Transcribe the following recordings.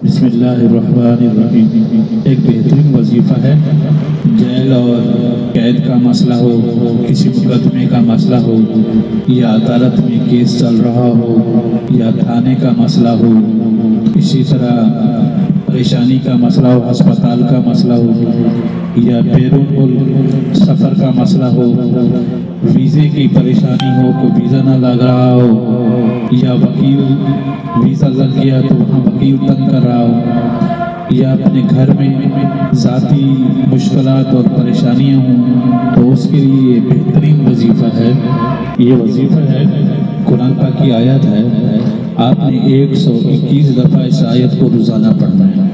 بسم اللہ الرحمن الرحیم۔ ایک بہترین وظیفہ ہے، جیل اور قید کا مسئلہ ہو، کسی مقدمے کا مسئلہ ہو، یا عدالت میں کیس چل رہا ہو، یا تھانے کا مسئلہ ہو، اسی طرح پریشانی کا مسئلہ ہو، ہسپتال کا مسئلہ ہو، یا بیرون ملک سفر کا مسئلہ ہو، ویزے کی پریشانی ہو، کوئی ویزا نہ لگ رہا ہو، یا وکیل ویزا لگ گیا تو وہاں وکیل تنگ کر رہا ہو، یا اپنے گھر میں ذاتی مشکلات اور پریشانیاں ہوں، تو اس کے لیے یہ بہترین وظیفہ ہے۔ یہ وظیفہ ہے، قرآن پاک کی آیت ہے، آپ نے 121 دفعہ اس آیت کو روزانہ پڑھنا ہے۔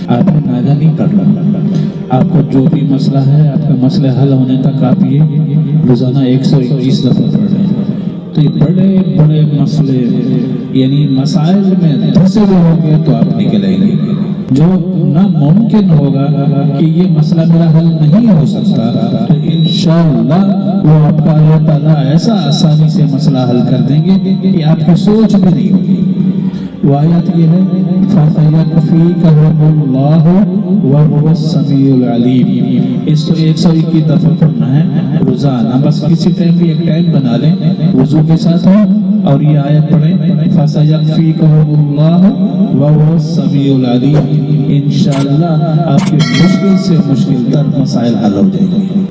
آپ نے ناغہ نہیں کرنا، آپ کو جو بھی مسئلہ ہے، آپ کا مسئلہ حل ہونے تک آپ یہ روزانہ 121 دفعہ پڑھ رہے ہیں۔ تو یہ بڑے بڑے مسئلے، یعنی مسائل میں دھسے ہوئے ہوں گے تو آپ نکلیں گے۔ جو ناممکن ہوگا کہ یہ مسئلہ میرا حل نہیں ہو سکتا، تو انشاءاللہ وہ آپ کا اللہ تعالیٰ ایسا آسانی سے مسئلہ حل کر دیں گے کہ آپ کی سوچ بھی نہیں ہوگی۔ وہ آیت یہ ہے فَسَيَكْفِيكَهُمُ اللَّهُ وَهُوَ السَّمِيعُ الْعَلِيمُ۔ اس کو 121 دفعہ پڑھنا ہے روزانہ، بس کسی ٹائم بھی ایک ٹائم بنا لیں، وضو کے ساتھ ہو اور یہ آیت پڑھیں فَسَيَكْفِيكَهُمُ اللَّهُ وَهُوَ السَّمِيعُ الْعَلِيمُ۔ انشاءاللہ آپ کے مشکل سے مشکل تر مسائل حل ہو جائیں گے۔